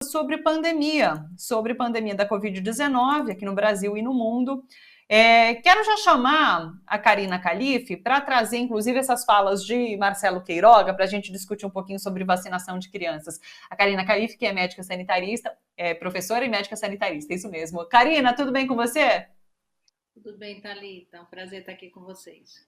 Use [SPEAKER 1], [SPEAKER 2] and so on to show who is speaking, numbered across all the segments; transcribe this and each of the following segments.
[SPEAKER 1] sobre pandemia da Covid-19 aqui no Brasil e no mundo. Quero já chamar a Karina Calife para trazer, inclusive, essas falas de Marcelo Queiroga para a gente discutir um pouquinho sobre vacinação de crianças. A Karina Calife, que é médica sanitarista, professora e médica sanitarista, isso mesmo. Karina, tudo bem com você?
[SPEAKER 2] Tudo bem, Thalita? É um prazer estar aqui com vocês.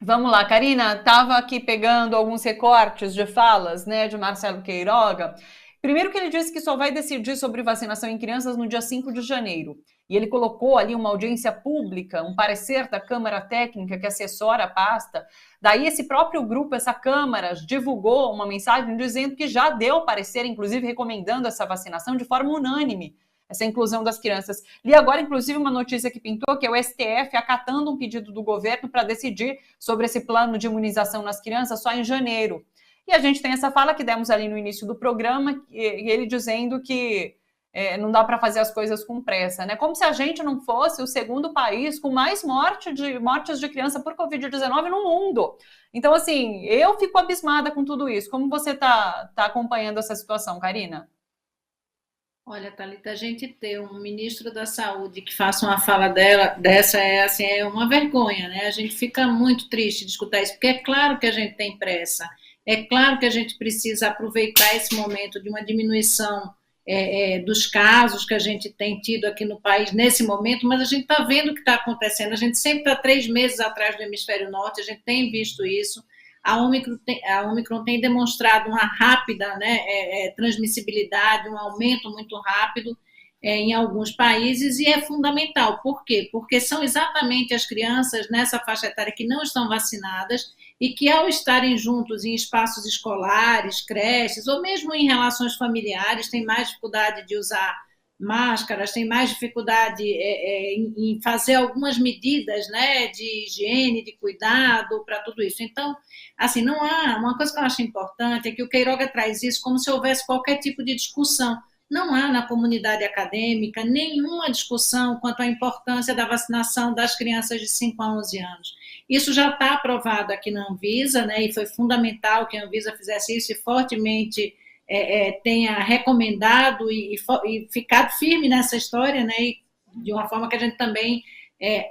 [SPEAKER 1] Vamos lá, Karina, estava aqui pegando alguns recortes de falas, né, de Marcelo Queiroga. Primeiro que ele disse que só vai decidir sobre vacinação em crianças no dia 5 de janeiro. E ele colocou ali uma audiência pública, um parecer da Câmara Técnica que assessora a pasta. Daí esse próprio grupo, essa Câmara, divulgou uma mensagem dizendo que já deu parecer, inclusive recomendando essa vacinação de forma unânime, essa inclusão das crianças. Li agora, inclusive, uma notícia que pintou, que é o STF acatando um pedido do governo para decidir sobre esse plano de imunização nas crianças só em janeiro. E a gente tem essa fala que demos ali no início do programa, ele dizendo que não dá para fazer as coisas com pressa, né? Como se a gente não fosse o segundo país com mais mortes de criança por Covid-19 no mundo. Então, assim, eu fico abismada com tudo isso. Como você está acompanhando essa situação, Karina?
[SPEAKER 2] Olha, Thalita, a gente ter um ministro da Saúde que faça uma fala dessa é uma vergonha, né? A gente fica muito triste de escutar isso, porque é claro que a gente tem pressa, é claro que a gente precisa aproveitar esse momento de uma diminuição dos casos que a gente tem tido aqui no país nesse momento, mas a gente está vendo o que está acontecendo, a gente sempre está 3 meses atrás do hemisfério norte, a gente tem visto isso. A Omicron tem demonstrado uma rápida, né, transmissibilidade, um aumento muito rápido em alguns países, e é fundamental. Por quê? Porque são exatamente as crianças nessa faixa etária que não estão vacinadas e que, ao estarem juntos em espaços escolares, creches, ou mesmo em relações familiares, têm mais dificuldade de usar máscaras, têm mais dificuldade em fazer algumas medidas, né, de higiene, de cuidado para tudo isso. Então, assim, não há, uma coisa que eu acho importante é que o Queiroga traz isso como se houvesse qualquer tipo de discussão. Não há na comunidade acadêmica nenhuma discussão quanto à importância da vacinação das crianças de 5 a 11 anos. Isso já está aprovado aqui na Anvisa, né, e foi fundamental que a Anvisa fizesse isso e fortemente tenha recomendado e ficado firme nessa história, né, e de uma forma que a gente também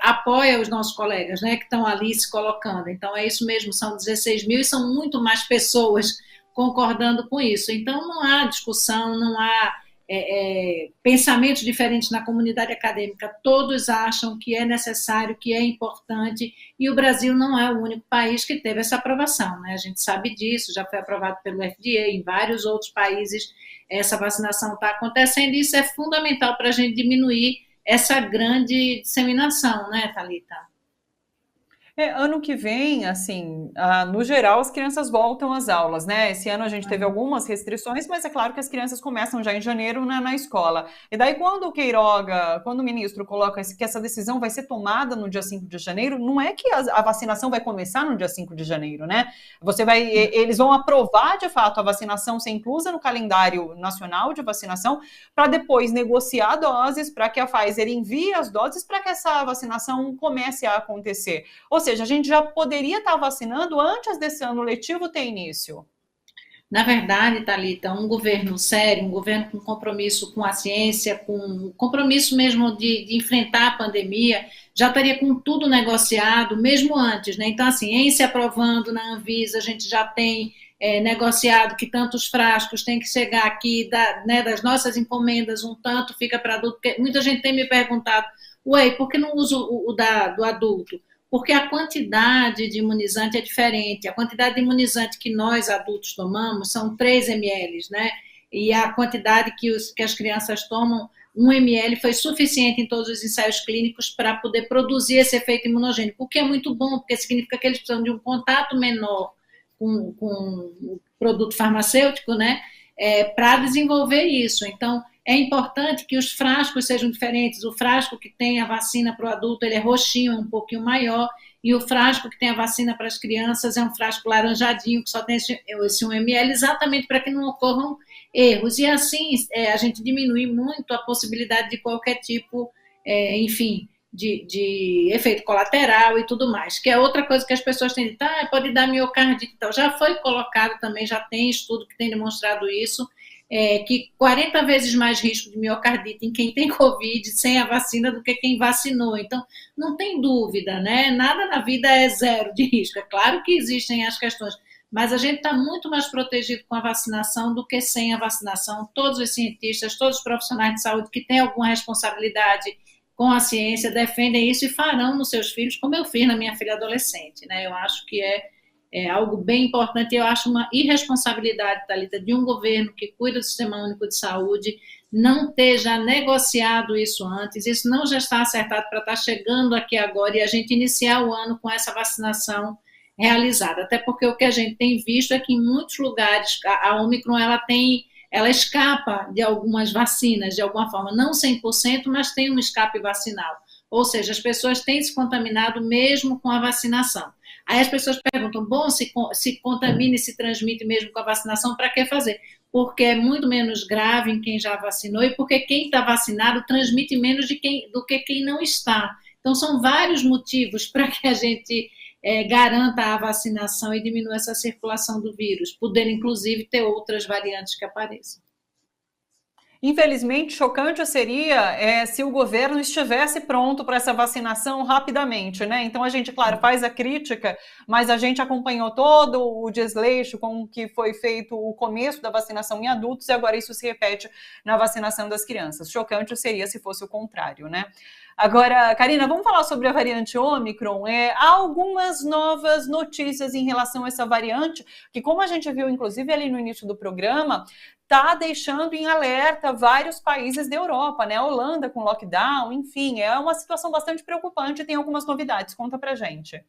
[SPEAKER 2] apoia os nossos colegas, né, que estão ali se colocando. Então, é isso mesmo, são 16 mil e são muito mais pessoas concordando com isso. Então, não há discussão, não há pensamentos diferentes na comunidade acadêmica. Todos acham que é necessário, que é importante, e o Brasil não é o único país que teve essa aprovação, né? A gente sabe disso, já foi aprovado pelo FDA, em vários outros países essa vacinação está acontecendo, e isso é fundamental para a gente diminuir essa grande disseminação, né, Thalita?
[SPEAKER 1] Ano que vem, assim, no geral, as crianças voltam às aulas, né? Esse ano a gente teve algumas restrições, mas é claro que as crianças começam já em janeiro na escola. E daí, quando o ministro coloca que essa decisão vai ser tomada no dia 5 de janeiro, não é que a vacinação vai começar no dia 5 de janeiro, né? Eles vão aprovar, de fato, a vacinação ser inclusa no calendário nacional de vacinação, para depois negociar doses, para que a Pfizer envie as doses para que essa vacinação comece a acontecer. Ou seja, a gente já poderia estar vacinando antes desse ano letivo ter início.
[SPEAKER 2] Na verdade, Thalita, um governo sério, um governo com compromisso com a ciência, com compromisso mesmo de enfrentar a pandemia, já estaria com tudo negociado, mesmo antes, né? Então, a ciência aprovando na Anvisa, a gente já tem negociado que tantos frascos têm que chegar aqui, né, das nossas encomendas, um tanto fica para adulto, porque muita gente tem me perguntado, ué, por que não usa do adulto? Porque a quantidade de imunizante é diferente. A quantidade de imunizante que nós adultos tomamos são 3 ml, né? E a quantidade que as crianças tomam, 1 ml, foi suficiente em todos os ensaios clínicos para poder produzir esse efeito imunogênico, o que é muito bom, porque significa que eles precisam de um contato menor com o produto farmacêutico, né? Para desenvolver isso. Então, é importante que os frascos sejam diferentes. O frasco que tem a vacina para o adulto, ele é roxinho, é um pouquinho maior, e o frasco que tem a vacina para as crianças é um frasco laranjadinho, que só tem esse 1 ml, exatamente para que não ocorram erros. E assim a gente diminui muito a possibilidade de qualquer tipo, enfim, de efeito colateral e tudo mais, que é outra coisa que as pessoas têm dito, pode dar miocardite e tal. Já foi colocado também, já tem estudo que tem demonstrado isso, que 40 vezes mais risco de miocardite em quem tem Covid sem a vacina do que quem vacinou. Então, não tem dúvida, né? Nada na vida é zero de risco. É claro que existem as questões, mas a gente está muito mais protegido com a vacinação do que sem a vacinação. Todos os cientistas, todos os profissionais de saúde que têm alguma responsabilidade com a ciência defendem isso e farão nos seus filhos, como eu fiz na minha filha adolescente, né? Eu acho que é algo bem importante. Eu acho uma irresponsabilidade, Thalita, de um governo que cuida do Sistema Único de Saúde não ter já negociado isso antes. Isso não já está acertado para estar chegando aqui agora e a gente iniciar o ano com essa vacinação realizada. Até porque o que a gente tem visto é que em muitos lugares a Omicron ela escapa de algumas vacinas, de alguma forma, não 100%, mas tem um escape vacinal. Ou seja, as pessoas têm se contaminado mesmo com a vacinação. Aí as pessoas perguntam, bom, se contamina e se transmite mesmo com a vacinação, para que fazer? Porque é muito menos grave em quem já vacinou e porque quem está vacinado transmite menos do que quem não está. Então, são vários motivos para que a gente garanta a vacinação e diminua essa circulação do vírus, podendo, inclusive, ter outras variantes que apareçam.
[SPEAKER 1] Infelizmente, chocante seria se o governo estivesse pronto para essa vacinação rapidamente, né? Então a gente, claro, faz a crítica, mas a gente acompanhou todo o desleixo com que foi feito o começo da vacinação em adultos e agora isso se repete na vacinação das crianças. Chocante seria se fosse o contrário, né? Agora, Karina, vamos falar sobre a variante Ômicron. Há algumas novas notícias em relação a essa variante, que como a gente viu, inclusive, ali no início do programa, está deixando em alerta vários países da Europa, né? A Holanda com lockdown, enfim, é uma situação bastante preocupante e tem algumas novidades. Conta pra gente.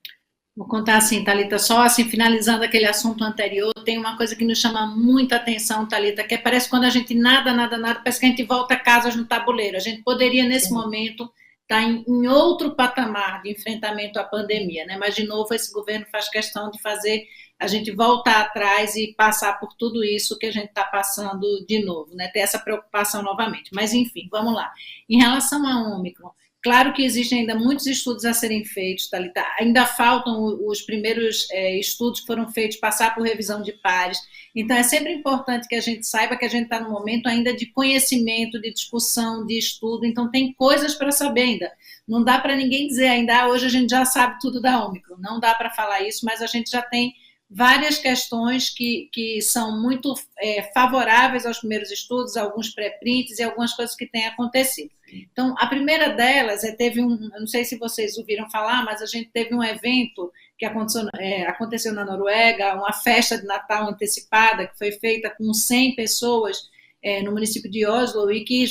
[SPEAKER 2] Vou contar assim, Thalita, só assim, finalizando aquele assunto anterior, tem uma coisa que nos chama muita atenção, Thalita, que parece quando a gente nada, parece que a gente volta a casa no tabuleiro. A gente poderia, nesse momento, estar em outro patamar de enfrentamento à pandemia, né? Mas, de novo, esse governo faz questão de fazer a gente voltar atrás e passar por tudo isso que a gente está passando de novo, né? Ter essa preocupação novamente. Mas, enfim, vamos lá. Em relação à Ômicron, claro que existem ainda muitos estudos a serem feitos, Thalita. Ainda faltam os primeiros estudos que foram feitos, passar por revisão de pares. Então, é sempre importante que a gente saiba que a gente está no momento ainda de conhecimento, de discussão, de estudo. Então, tem coisas para saber ainda. Não dá para ninguém dizer ainda, hoje a gente já sabe tudo da Ômicron. Não dá para falar isso, mas a gente já tem várias questões que são muito favoráveis aos primeiros estudos, alguns pré-prints e algumas coisas que têm acontecido. Então, a primeira delas teve eu não sei se vocês ouviram falar, mas a gente teve um evento que aconteceu na Noruega, uma festa de Natal antecipada, que foi feita com 100 pessoas no município de Oslo, e que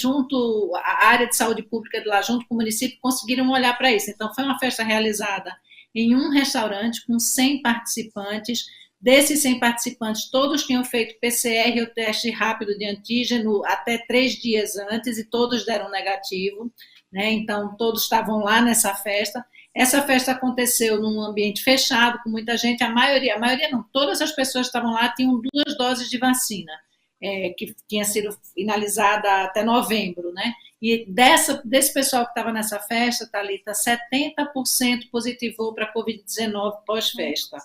[SPEAKER 2] a área de saúde pública de lá, junto com o município, conseguiram olhar para isso. Então, foi uma festa realizada em um restaurante com 100 participantes. Desses 100 participantes, todos tinham feito PCR, o teste rápido de antígeno, até 3 dias antes, e todos deram negativo, né? Então, todos estavam lá nessa festa. Essa festa aconteceu num ambiente fechado, com muita gente. A maioria não, todas as pessoas que estavam lá tinham 2 doses de vacina, que tinha sido finalizada até novembro, né? E desse pessoal que estava nessa festa, Thalita, 70% positivou para a Covid-19 pós-festa.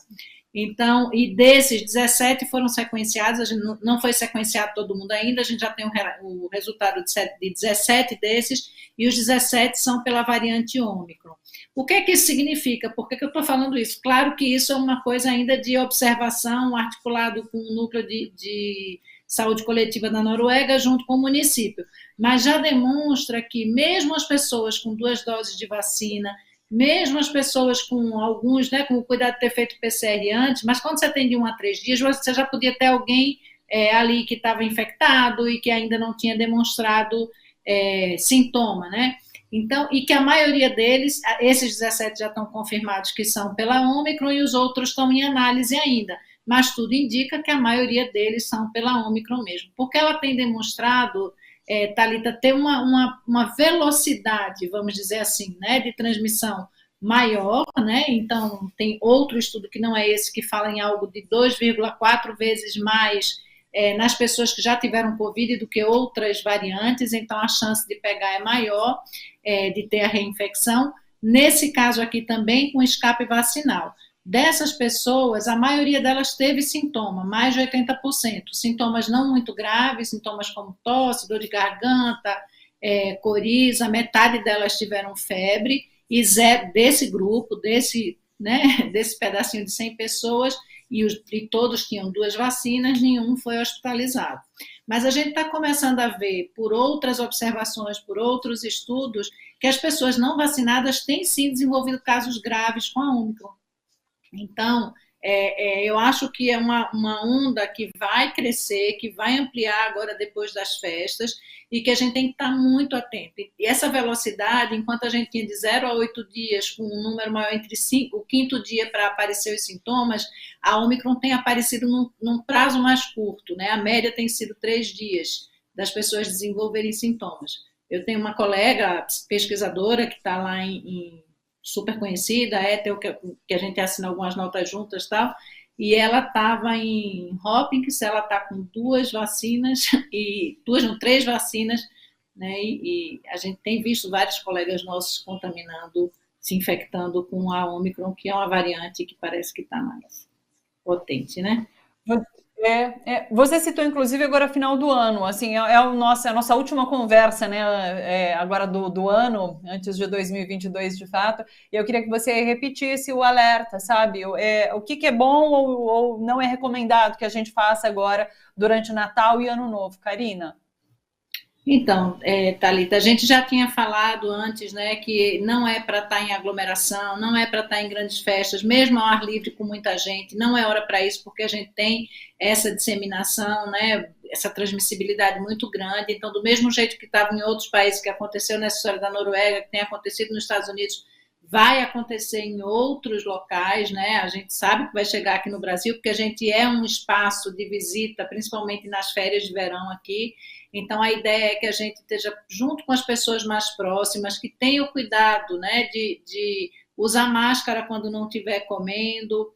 [SPEAKER 2] Então, e desses, 17 foram sequenciados, a gente não foi sequenciado todo mundo ainda, a gente já tem o resultado de 17 desses, e os 17 são pela variante Ômicron. O que é que isso significa? Por que eu estou falando isso? Claro que isso é uma coisa ainda de observação, articulado com o núcleo de saúde coletiva da Noruega, junto com o município, mas já demonstra que mesmo as pessoas com 2 doses de vacina, mesmo as pessoas com alguns, né, com o cuidado de ter feito PCR antes, mas quando você tem de 1 a 3 dias, você já podia ter alguém ali que estava infectado e que ainda não tinha demonstrado sintoma, né? Então, e que a maioria deles, esses 17 já estão confirmados que são pela Ômicron e os outros estão em análise ainda, mas tudo indica que a maioria deles são pela Ômicron mesmo, porque ela tem demonstrado, Thalita, ter uma velocidade, vamos dizer assim, né, de transmissão maior, né? Então tem outro estudo que não é esse, que fala em algo de 2,4 vezes mais nas pessoas que já tiveram Covid do que outras variantes, então a chance de pegar é maior, de ter a reinfecção, nesse caso aqui também com escape vacinal. Dessas pessoas, a maioria delas teve sintoma, mais de 80%. Sintomas não muito graves, sintomas como tosse, dor de garganta, coriza, metade delas tiveram febre, e zero desse grupo, né, desse pedacinho de 100 pessoas, e todos tinham 2 vacinas, nenhum foi hospitalizado. Mas a gente está começando a ver, por outras observações, por outros estudos, que as pessoas não vacinadas têm sim desenvolvido casos graves com a Ômicron. Então, eu acho que é uma onda que vai crescer, que vai ampliar agora depois das festas, e que a gente tem que estar muito atento. E essa velocidade, enquanto a gente tinha de 0 a 8 dias, com um número maior entre 5, o quinto dia para aparecer os sintomas, a Omicron tem aparecido num prazo mais curto, né? A média tem sido 3 dias das pessoas desenvolverem sintomas. Eu tenho uma colega pesquisadora que está lá super conhecida, que a gente assina algumas notas juntas e tal, e ela estava em Hopkins, ela está com 2 vacinas, não, 3 vacinas, né, e a gente tem visto vários colegas nossos contaminando, se infectando com a Omicron, que é uma variante que parece que está mais potente, né?
[SPEAKER 1] Você citou, inclusive, agora final do ano, assim, a nossa última conversa, né, agora do ano, antes de 2022, de fato, e eu queria que você repetisse o alerta, sabe, o que é bom ou não é recomendado que a gente faça agora durante Natal e Ano Novo, Karina?
[SPEAKER 2] Então, Thalita, a gente já tinha falado antes, né, que não é para estar em aglomeração, não é para estar em grandes festas, mesmo ao ar livre com muita gente, não é hora para isso, porque a gente tem essa disseminação, né, essa transmissibilidade muito grande. Então, do mesmo jeito que estava em outros países, que aconteceu nessa história da Noruega, que tem acontecido nos Estados Unidos, vai acontecer em outros locais, né? A gente sabe que vai chegar aqui no Brasil, porque a gente é um espaço de visita, principalmente nas férias de verão aqui. Então, a ideia é que a gente esteja junto com as pessoas mais próximas, que tenham cuidado, né, de usar máscara quando não estiver comendo,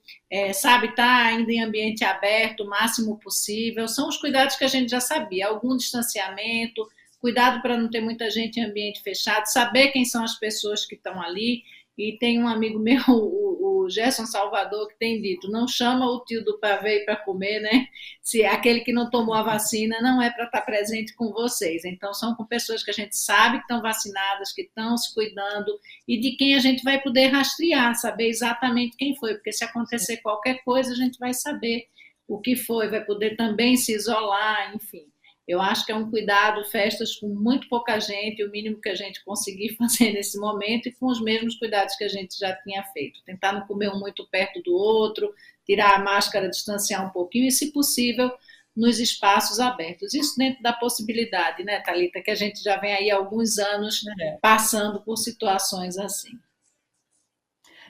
[SPEAKER 2] sabe, estar ainda em ambiente aberto o máximo possível. São os cuidados que a gente já sabia, algum distanciamento, cuidado para não ter muita gente em ambiente fechado, saber quem são as pessoas que estão ali. E tem um amigo meu, o Gerson Salvador, que tem dito, não chama o tio do pavê para comer, né? Se aquele que não tomou a vacina não é para estar presente com vocês. Então, são com pessoas que a gente sabe que estão vacinadas, que estão se cuidando, e de quem a gente vai poder rastrear, saber exatamente quem foi, porque se acontecer qualquer coisa, a gente vai saber o que foi, vai poder também se isolar, enfim. Eu acho que é um cuidado, festas com muito pouca gente, o mínimo que a gente conseguir fazer nesse momento, e com os mesmos cuidados que a gente já tinha feito. Tentar não comer um muito perto do outro, tirar a máscara, distanciar um pouquinho, e, se possível, nos espaços abertos. Isso dentro da possibilidade, né, Thalita, que a gente já vem aí há alguns anos passando por situações assim.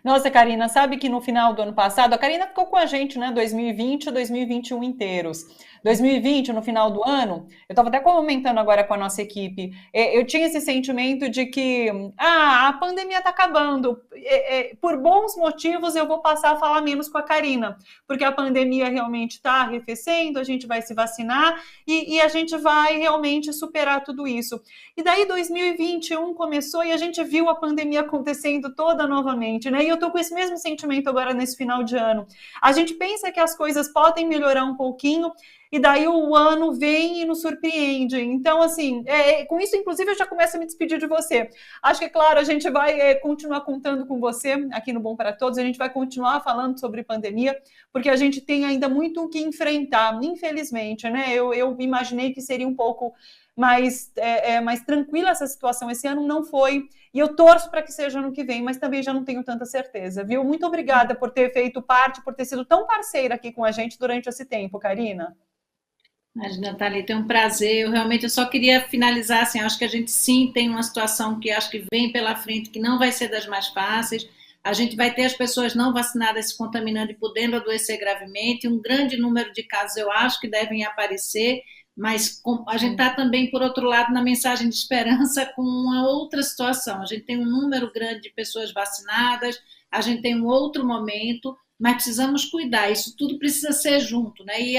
[SPEAKER 1] Nossa, Karina, sabe que no final do ano passado, a Karina ficou com a gente, né, 2020 e 2021 inteiros. 2020, no final do ano, eu estava até comentando agora com a nossa equipe, eu tinha esse sentimento de que a pandemia está acabando, por bons motivos eu vou passar a falar menos com a Karina, porque a pandemia realmente está arrefecendo, a gente vai se vacinar e a gente vai realmente superar tudo isso. E daí 2021 começou e a gente viu a pandemia acontecendo toda novamente, né? E eu estou com esse mesmo sentimento agora nesse final de ano. A gente pensa que as coisas podem melhorar um pouquinho, e daí o ano vem e nos surpreende. Então, assim, com isso, inclusive, eu já começo a me despedir de você. Acho que, claro, a gente vai continuar contando com você aqui no Bom para Todos, a gente vai continuar falando sobre pandemia, porque a gente tem ainda muito o que enfrentar, infelizmente, né? Eu imaginei que seria um pouco mais tranquila essa situação. Esse ano não foi, e eu torço para que seja ano que vem, mas também já não tenho tanta certeza, viu? Muito obrigada por ter feito parte, por ter sido tão parceira aqui com a gente durante esse tempo, Karina.
[SPEAKER 2] Imagina, Thalita, é um prazer. Eu só queria finalizar assim, acho que a gente sim tem uma situação que acho que vem pela frente, que não vai ser das mais fáceis. A gente vai ter as pessoas não vacinadas se contaminando e podendo adoecer gravemente. Um grande número de casos eu acho que devem aparecer, mas a gente está também, por outro lado, na mensagem de esperança com uma outra situação. A gente tem um número grande de pessoas vacinadas, a gente tem um outro momento, mas precisamos cuidar, isso tudo precisa ser junto, né? E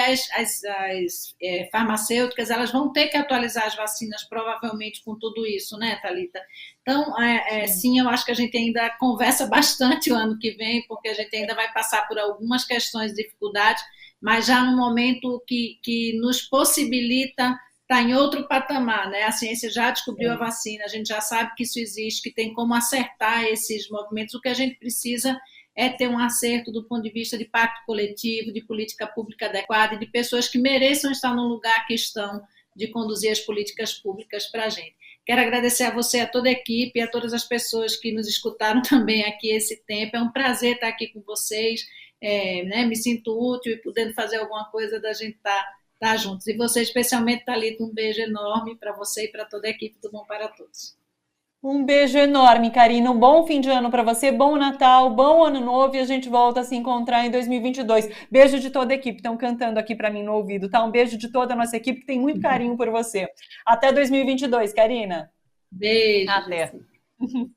[SPEAKER 2] farmacêuticas, elas vão ter que atualizar as vacinas, provavelmente, com tudo isso, né, Thalita? Então,
[SPEAKER 1] Sim.
[SPEAKER 2] sim, eu acho que a gente ainda conversa bastante o ano que vem, porque a gente ainda vai passar por algumas questões de dificuldade, mas já no momento que nos possibilita estar em outro patamar, né? A ciência já descobriu a
[SPEAKER 1] Sim.
[SPEAKER 2] vacina, a gente já sabe que isso existe, que tem como acertar esses movimentos. O que a gente precisa é ter um acerto do ponto de vista de pacto coletivo, de política pública adequada e de pessoas que mereçam estar no lugar que estão de conduzir as políticas públicas para a gente. Quero agradecer a você, a toda a equipe e a todas as pessoas que nos escutaram também aqui esse tempo. É um prazer estar aqui com vocês, né, me sinto útil e podendo fazer alguma coisa da gente estar juntos. E você, especialmente, Thalita, um beijo enorme para você e para toda a equipe do Bom para Todos.
[SPEAKER 1] Um beijo enorme, Karina. Um bom fim de ano para você, bom Natal, bom Ano Novo e a gente volta a se encontrar em 2022. Beijo de toda a equipe, estão cantando aqui para mim no ouvido, tá? Um beijo de toda a nossa equipe que tem muito carinho por você. Até 2022, Karina.
[SPEAKER 2] Beijo,
[SPEAKER 1] Até.
[SPEAKER 2] Jessy.